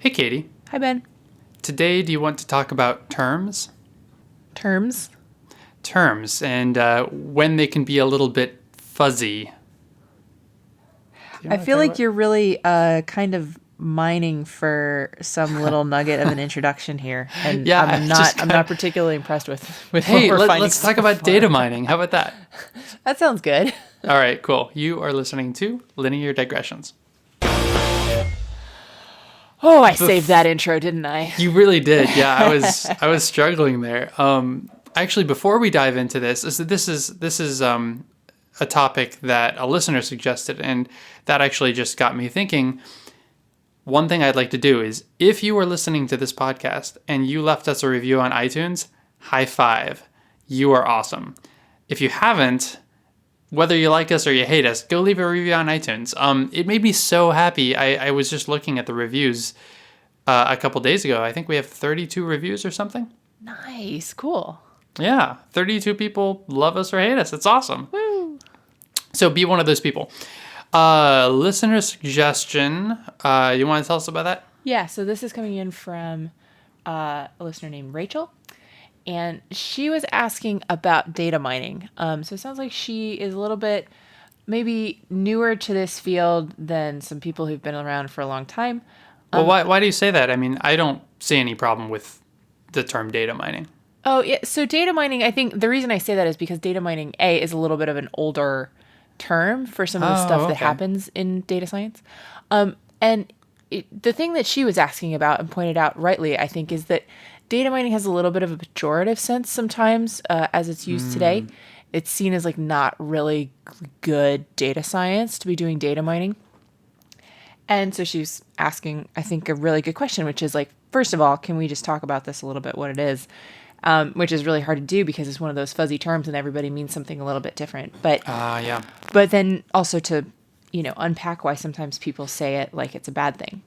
Hey, Katie. Hi, Ben. Today, do you want to talk about terms? Terms? Terms, and when they can be a little bit fuzzy. I feel like you're really kind of mining for some little nugget of an introduction here, and Yeah, I'm not particularly impressed with Hey, what we're finding let's so talk about far. data mining. How about that? That sounds good. All right, cool. You are listening to Linear Digressions. Oh, I saved that intro, didn't I? You really did. Yeah, I was struggling there. Actually, before we dive into this is a topic that a listener suggested, and that actually just got me thinking. One thing I'd like to do is, if you are listening to this podcast and you left us a review on iTunes, high five. You are awesome. If you haven't, whether you like us or you hate us, go leave a review on iTunes. It made me so happy. I was just looking at the reviews a couple days ago. I think we have 32 reviews or something. Nice. Cool. Yeah, 32 people love us or hate us. It's awesome. Woo. So be one of those people. Listener suggestion. You want to tell us about that? Yeah, so this is coming in from a listener named Rachel. And she was asking about data mining. So it sounds like she is a little bit maybe newer to this field than some people who've been around for a long time. Well, why do you say that? I mean, I don't see any problem with the term data mining. Oh, yeah. So data mining, I think the reason I say that is because data mining, A, is a little bit of an older term for some of the stuff that happens in data science. The thing that she was asking about and pointed out rightly, I think, is that data mining has a little bit of a pejorative sense sometimes as it's used today. It's seen as like not really good data science to be doing data mining. And so she's asking, I think, a really good question, which is like, first of all, can we just talk about this a little bit, what it is? Which is really hard to do because it's one of those fuzzy terms and everybody means something a little bit different. But yeah. But then also to, unpack why sometimes people say it like it's a bad thing.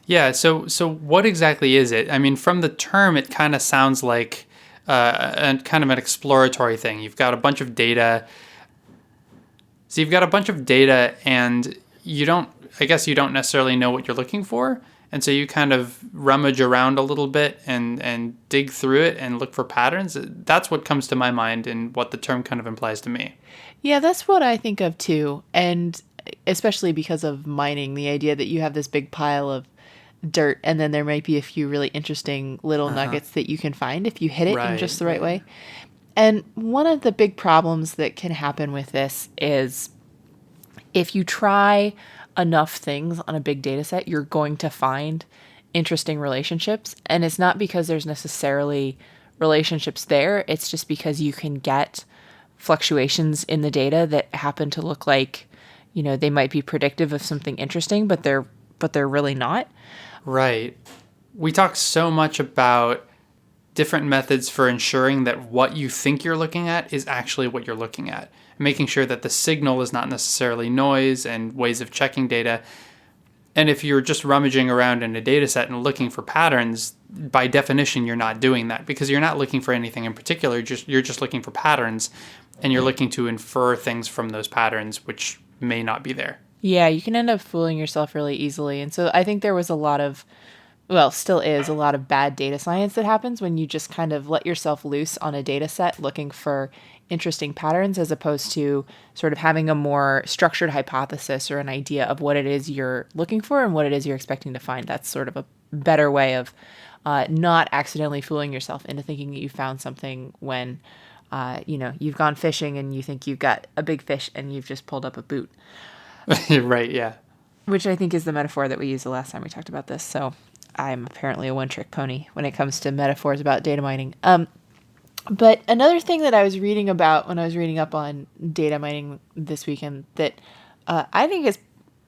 Yeah, so what exactly is it? I mean, from the term, it kind of sounds like kind of an exploratory thing. You've got a bunch of data. So you've got a bunch of data, and you don't necessarily know what you're looking for. And so you kind of rummage around a little bit and dig through it and look for patterns. That's what comes to my mind and what the term kind of implies to me. Yeah, that's what I think of too. And especially because of mining, the idea that you have this big pile of dirt and then there might be a few really interesting little nuggets that you can find if you hit it in just the right way. And one of the big problems that can happen with this is if you try enough things on a big data set, you're going to find interesting relationships. And it's not because there's necessarily relationships there. It's just because you can get fluctuations in the data that happen to look like, they might be predictive of something interesting, but they're really not. Right. We talk so much about different methods for ensuring that what you think you're looking at is actually what you're looking at. Making sure that the signal is not necessarily noise and ways of checking data. And if you're just rummaging around in a data set and looking for patterns, by definition, you're not doing that because you're not looking for anything in particular. You're just looking for patterns, and you're looking to infer things from those patterns, which may not be there. Yeah, you can end up fooling yourself really easily. And so I think there was still is a lot of bad data science that happens when you just kind of let yourself loose on a data set looking for interesting patterns as opposed to sort of having a more structured hypothesis or an idea of what it is you're looking for and what it is you're expecting to find. That's sort of a better way of not accidentally fooling yourself into thinking that you found something when, you've gone fishing and you think you've got a big fish and you've just pulled up a boot. Right, yeah. Which I think is the metaphor that we used the last time we talked about this. So I'm apparently a one-trick pony when it comes to metaphors about data mining. But another thing that I was reading about when I was reading up on data mining this weekend that I think is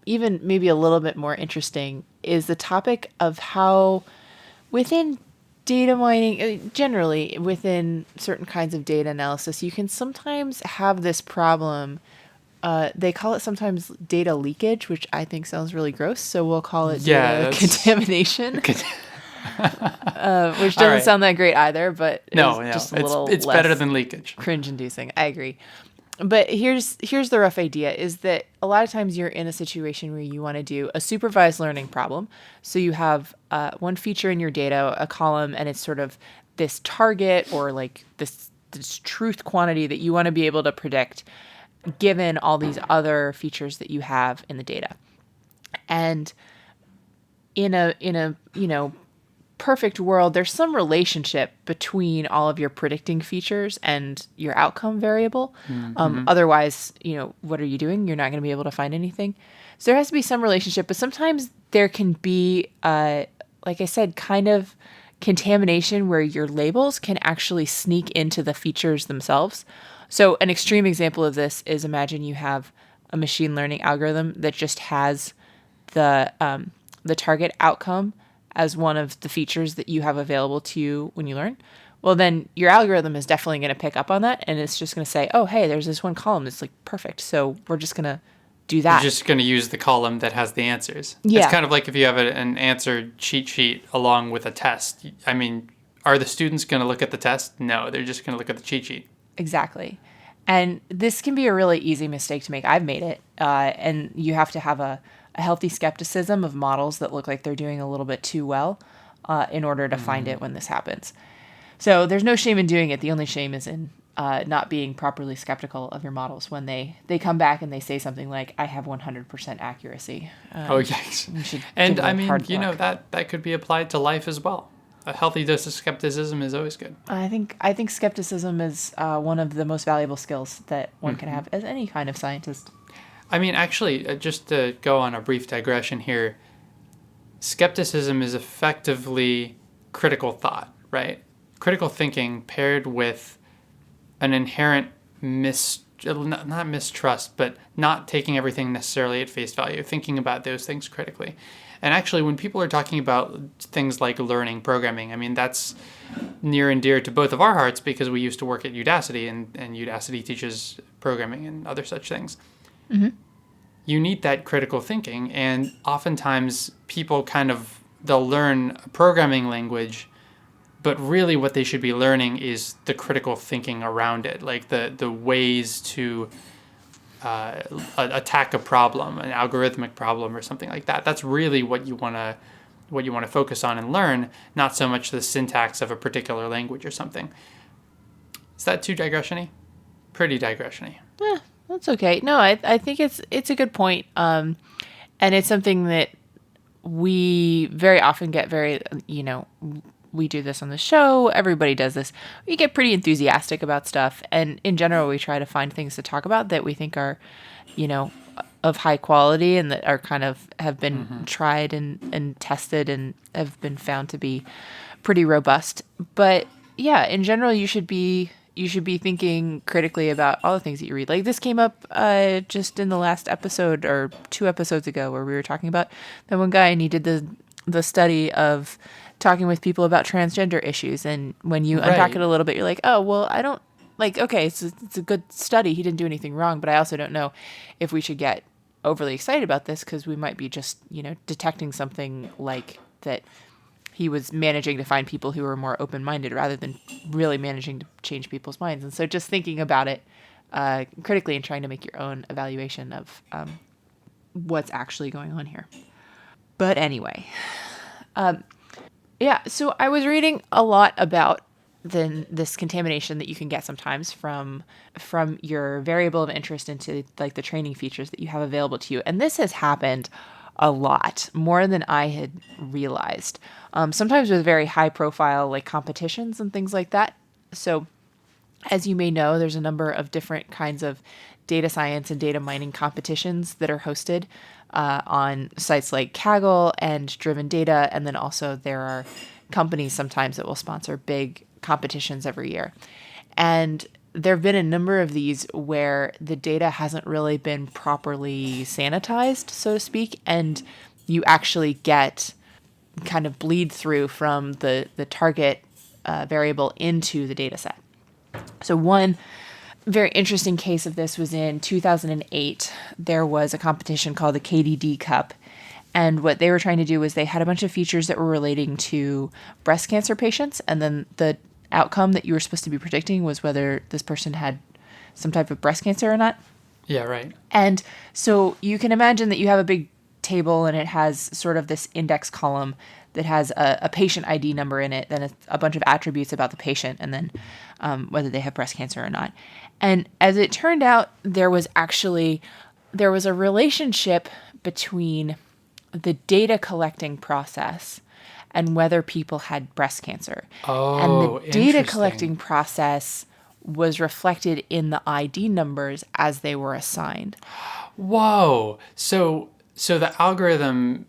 even maybe a little bit more interesting is the topic of how within data mining, generally within certain kinds of data analysis, you can sometimes have this problem. They call it sometimes data leakage, which I think sounds really gross. So we'll call it data contamination. Which doesn't sound that great either, but just a little it's less better than leakage. Cringe-inducing. I agree. But here's the rough idea is that a lot of times you're in a situation where you want to do a supervised learning problem. So you have one feature in your data, a column, and it's sort of this target or like this truth quantity that you want to be able to predict given all these other features that you have in the data. And in a perfect world, there's some relationship between all of your predicting features and your outcome variable. Otherwise, what are you doing? You're not going to be able to find anything. So there has to be some relationship, but sometimes there can be, like I said, kind of contamination where your labels can actually sneak into the features themselves. So an extreme example of this is imagine you have a machine learning algorithm that just has the target outcome as one of the features that you have available to you when you learn. Well, then your algorithm is definitely going to pick up on that, and it's just going to say, oh, hey, there's this one column that's like perfect, so we're just going to do that. You're just going to use the column that has the answers. Yeah. It's kind of like if you have an answer cheat sheet along with a test. I mean, are the students going to look at the test? No, they're just going to look at the cheat sheet. Exactly. And this can be a really easy mistake to make. I've made it. And you have to have a healthy skepticism of models that look like they're doing a little bit too well in order to find it when this happens. So there's no shame in doing it. The only shame is in not being properly skeptical of your models when they come back and they say something like, I have 100% accuracy. Oh, yes. And I mean, that could be applied to life as well. A healthy dose of skepticism is always good. I think skepticism is one of the most valuable skills that one can have as any kind of scientist. I mean, actually, just to go on a brief digression here, skepticism is effectively critical thought, right? Critical thinking paired with an inherent not mistrust, but not taking everything necessarily at face value, thinking about those things critically. And actually, when people are talking about things like learning programming, I mean, that's near and dear to both of our hearts because we used to work at Udacity, and Udacity teaches programming and other such things. Mm-hmm. You need that critical thinking, and oftentimes people they'll learn a programming language, but really what they should be learning is the critical thinking around it, like the ways to attack a problem, an algorithmic problem or something like that. That's really what you want to focus on and learn, not so much the syntax of a particular language or something. Is that too digression-y? Pretty digression-y. Yeah, that's okay. No, I think it's a good point. And it's something that we very often get we do this on the show. Everybody does this. We get pretty enthusiastic about stuff. And in general, we try to find things to talk about that we think are, of high quality and that are kind of have been tried and tested and have been found to be pretty robust. But yeah, in general, you should be thinking critically about all the things that you read. Like this came up just in the last episode or 2 episodes ago where we were talking about that one guy and he did the study of talking with people about transgender issues. And when you unpack it a little bit, you're like, oh, well, I don't okay, it's a good study. He didn't do anything wrong, but I also don't know if we should get overly excited about this because we might be just, detecting something like that he was managing to find people who were more open-minded rather than really managing to change people's minds. And so just thinking about it critically and trying to make your own evaluation of what's actually going on here. But anyway, yeah, so I was reading a lot about this contamination that you can get sometimes from your variable of interest into like the training features that you have available to you. And this has happened a lot, more than I had realized. Sometimes with very high profile like competitions and things like that. So as you may know, there's a number of different kinds of data science and data mining competitions that are hosted on sites like Kaggle and Driven Data. And then also there are companies sometimes that will sponsor big competitions every year. And there have been a number of these where the data hasn't really been properly sanitized, so to speak, and you actually get kind of bleed through from the target variable into the data set. So one very interesting case of this was in 2008. There was a competition called the KDD Cup. And what they were trying to do was they had a bunch of features that were relating to breast cancer patients. And then the outcome that you were supposed to be predicting was whether this person had some type of breast cancer or not. Yeah, right. And so you can imagine that you have a big table and it has sort of this index column that has a patient ID number in it, then a bunch of attributes about the patient, and then whether they have breast cancer or not. And as it turned out, there was a relationship between the data collecting process and whether people had breast cancer. Oh, and the data interesting. collecting process was reflected in the ID numbers as they were assigned. Whoa. So the algorithm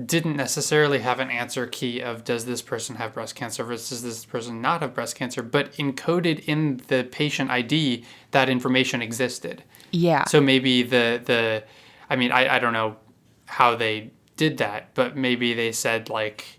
didn't necessarily have an answer key of does this person have breast cancer versus this person not have breast cancer, but encoded in the patient ID, that information existed. Yeah. So maybe I mean, I don't know how they did that, but maybe they said like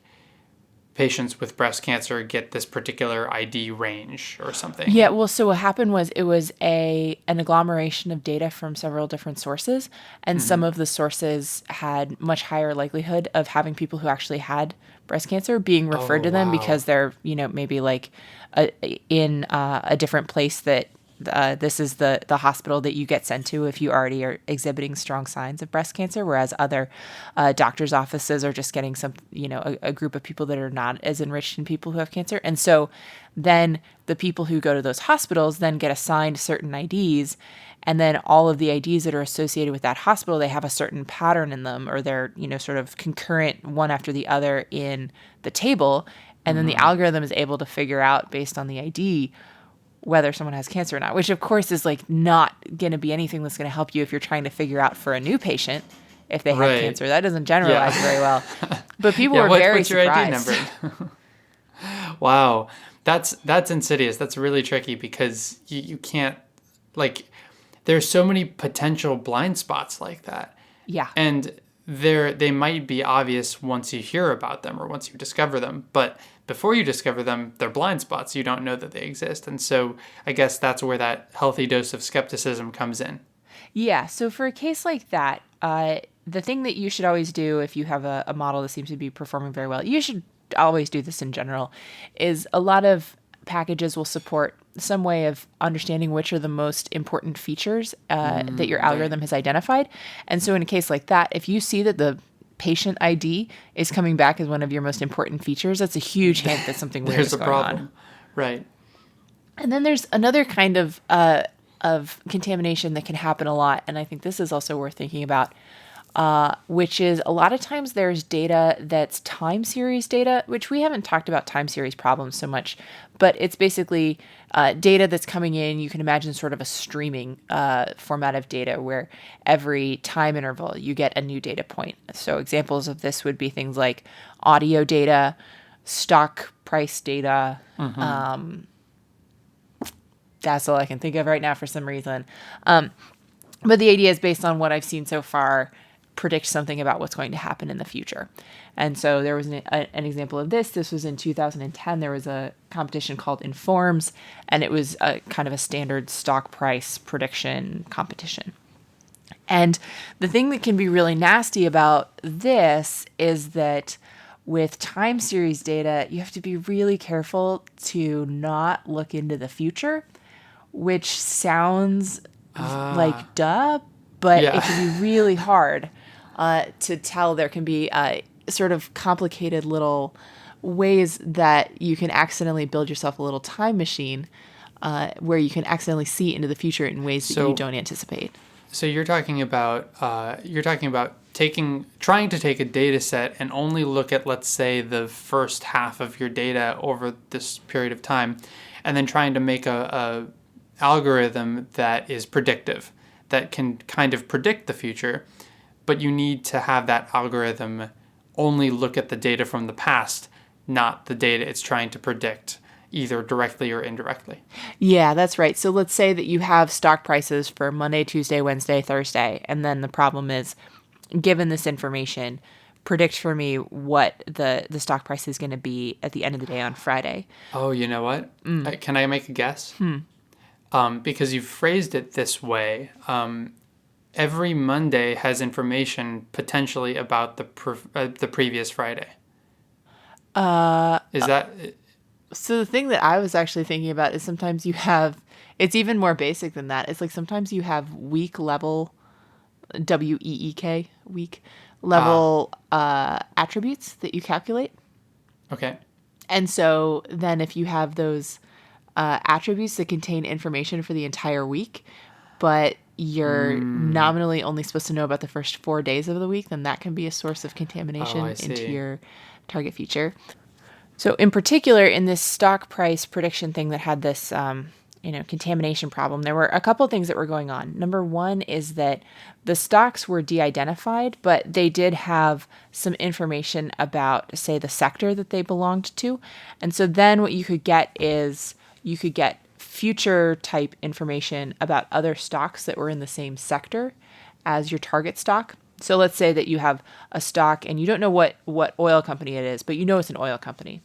patients with breast cancer get this particular ID range or something. Yeah, well, so what happened was it was an agglomeration of data from several different sources, and some of the sources had much higher likelihood of having people who actually had breast cancer being referred to them wow. because they're, maybe like in a different place that this is the hospital that you get sent to if you already are exhibiting strong signs of breast cancer, whereas other doctors' offices are just getting some, a group of people that are not as enriched in people who have cancer. And so then the people who go to those hospitals then get assigned certain IDs, and then all of the IDs that are associated with that hospital, they have a certain pattern in them, or they're, sort of concurrent one after the other in the table. And then the algorithm is able to figure out based on the ID whether someone has cancer or not, which of course is like not going to be anything that's going to help you if you're trying to figure out for a new patient if they have cancer. That doesn't generalize very well. But people were very surprised. What's your ID number? Wow. That's insidious. That's really tricky because you can't, like, there's so many potential blind spots like that. Yeah. And they might be obvious once you hear about them or once you discover them, but before you discover them, they're blind spots. You don't know that they exist. And so I guess that's where that healthy dose of skepticism comes in. Yeah. So for a case like that, the thing that you should always do if you have a model that seems to be performing very well, you should always do this in general, is a lot of packages will support some way of understanding which are the most important features that your algorithm has identified. And so in a case like that, if you see that the patient ID is coming back as one of your most important features, that's a huge hint that something weird is going on. Right. And then there's another kind of contamination that can happen a lot, and I think this is also worth thinking about, which is a lot of times there's data that's time series data, which we haven't talked about time series problems so much, but it's basically data that's coming in. You can imagine sort of a streaming format of data where every time interval you get a new data point. So examples of this would be things like audio data, stock price data. That's all I can think of right now for some reason. But the idea is based on what I've seen so far, predict something about what's going to happen in the future. And so there was an example of this. This was in 2010. There was a competition called Informs, and it was a kind of a standard stock price prediction competition. And the thing that can be really nasty about this is that with time series data, you have to be really careful to not look into the future, which sounds like duh, but it can be really hard to tell. There can be sort of complicated little ways that you can accidentally build yourself a little time machine where you can accidentally see into the future in ways that you don't anticipate. So you're talking about trying to take a data set and only look at, let's say, the first half of your data over this period of time, and then trying to make a algorithm that is predictive, that can kind of predict the future, but you need to have that algorithm only look at the data from the past, not the data it's trying to predict, either directly or indirectly. Yeah, that's right. So let's say that you have stock prices for Monday, Tuesday, Wednesday, Thursday, and then the problem is, given this information, predict for me what the stock price is going to be at the end of the day on Friday. Oh, you know what? Can I make a guess? Because you've phrased it this way, every Monday has information potentially about the previous Friday. Is that So the thing that I was actually thinking about is sometimes you have, it's even more basic than that. It's like sometimes you have week level, WEEK, week Ah, level attributes that you calculate. okay. And so then if you have those attributes that contain information for the entire week, but you're Mm. nominally only supposed to know about the first 4 days of the week, then that can be a source of Oh, I contamination into see. your target feature. So in particular, in this stock price prediction thing that had this, contamination problem, there were a couple of things that were going on. Number one is that the stocks were de-identified, but they did have some information about, say, the sector that they belonged to. And so then what you could get is you could get future type information about other stocks that were in the same sector as your target stock. So let's say that you have a stock and you don't know what oil company it is, but you know it's an oil company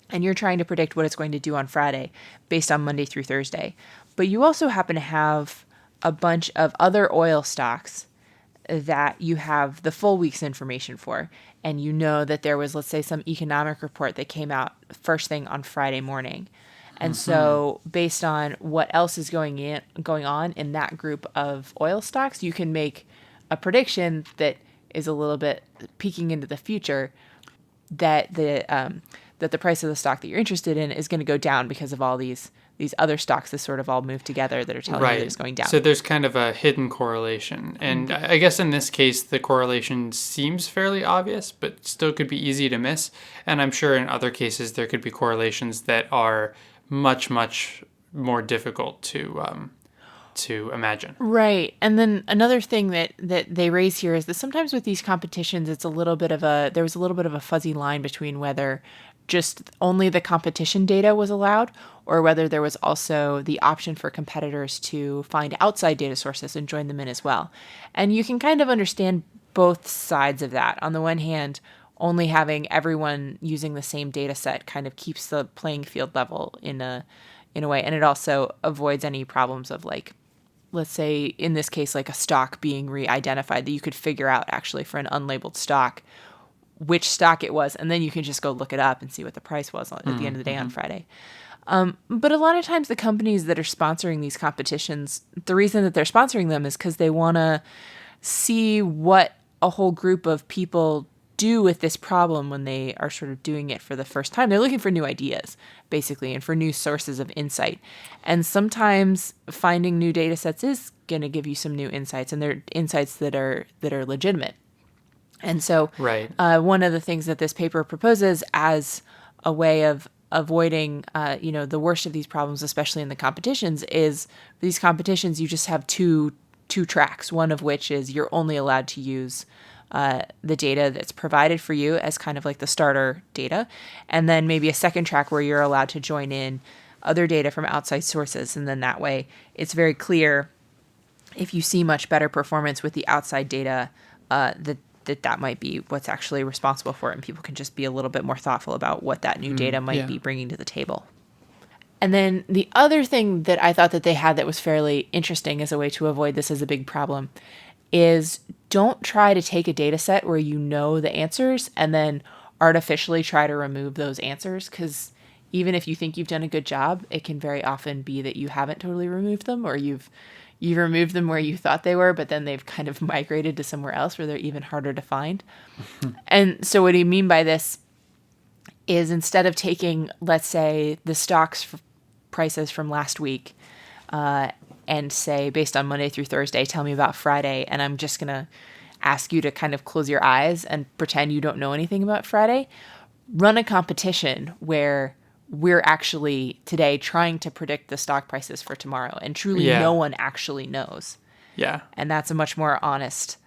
and you're trying to predict what it's going to do on Friday based on Monday through Thursday. But you also happen to have a bunch of other oil stocks that you have the full week's information for. And you know that there was, let's say, some economic report that came out first thing on Friday morning. And Hmm. so based on what else is going on in that group of oil stocks, you can make a prediction that is a little bit peeking into the future that the price of the stock that you're interested in is going to go down because of all these other stocks that sort of all move together that are telling you that Right. it's going So down. there's kind of a hidden correlation. And I guess in this case, the correlation seems fairly obvious, but still could be easy to miss. And I'm sure in other cases, there could be correlations that are much, much more difficult to imagine. Right. And then another thing that they raise here is that sometimes with these competitions, there was a little bit of a fuzzy line between whether just only the competition data was allowed or whether there was also the option for competitors to find outside data sources and join them in as well. And you can kind of understand both sides of that. On the one hand, only having everyone using the same data set kind of keeps the playing field level in a way, and it also avoids any problems of, like, let's say in this case, like a stock being re-identified, that you could figure out actually for an unlabeled stock which stock it was, and then you can just go look it up and see what the price was at the end of the day on Mm-hmm. Friday. But a lot of times the companies that are sponsoring these competitions, the reason that they're sponsoring them is because they want to see what a whole group of people do with this problem when they are sort of doing it for the first time. They're looking for new ideas, basically, and for new sources of insight. And sometimes finding new data sets is going to give you some new insights, and they're insights that are legitimate. And so, Right. one of the things that this paper proposes as a way of avoiding, the worst of these problems, especially in the competitions, is these competitions you just have two tracks. One of which is you're only allowed to use the data that's provided for you as kind of like the starter data, and then maybe a second track where you're allowed to join in other data from outside sources, and then that way it's very clear if you see much better performance with the outside data, that might be what's actually responsible for it, and people can just be a little bit more thoughtful about what that new data might Yeah. be bringing to the table. And then the other thing that I thought that they had that was fairly interesting as a way to avoid this as a big problem is don't try to take a data set where you know the answers and then artificially try to remove those answers, because even if you think you've done a good job, it can very often be that you haven't totally removed them, or you've removed them where you thought they were, but then they've kind of migrated to somewhere else where they're even harder to find. And so what do you mean by this is instead of taking, let's say, the stocks prices from last week and say, based on Monday through Thursday, tell me about Friday, and I'm just going to ask you to kind of close your eyes and pretend you don't know anything about Friday, run a competition where we're actually today trying to predict the stock prices for tomorrow, and truly no Yeah. one actually knows. Yeah. And that's a much more honest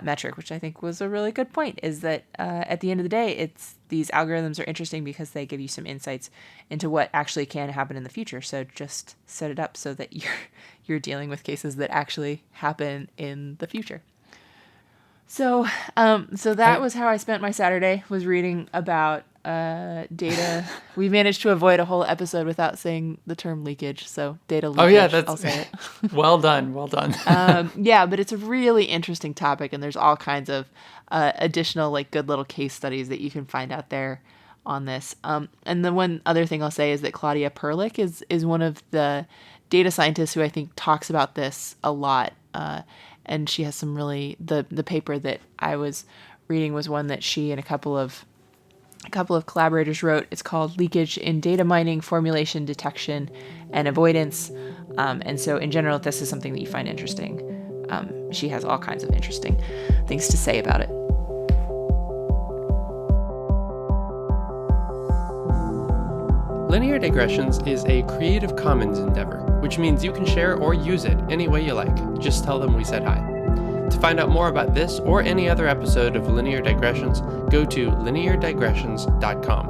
metric, which I think was a really good point, is that at the end of the day, it's these algorithms are interesting because they give you some insights into what actually can happen in the future. So just set it up so that you're dealing with cases that actually happen in the future. So that I was how I spent my Saturday, was reading about data. We managed to avoid a whole episode without saying the term leakage. So data Oh yeah, leakage, that's I'll say it. well done. Well done. Yeah, but it's a really interesting topic, and there's all kinds of additional, like, good little case studies that you can find out there on this. And the one other thing I'll say is that Claudia Perlich is one of the data scientists who I think talks about this a lot. And she has some really, the paper that I was reading was one that she and a couple of collaborators wrote. It's called Leakage in Data Mining, Formulation, Detection, and Avoidance. And so in general, if this is something that you find interesting, she has all kinds of interesting things to say about it. Linear Digressions is a Creative Commons endeavor, which means you can share or use it any way you like. Just tell them we said hi. To find out more about this or any other episode of Linear Digressions, go to lineardigressions.com.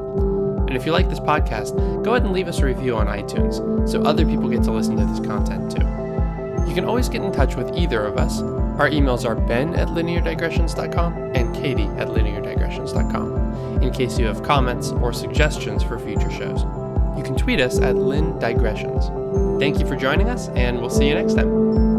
And if you like this podcast, go ahead and leave us a review on iTunes so other people get to listen to this content too. You can always get in touch with either of us. Our emails are ben@lineardigressions.com and katie@lineardigressions.com in case you have comments or suggestions for future shows. You can tweet us at lindigressions. Thank you for joining us, and we'll see you next time.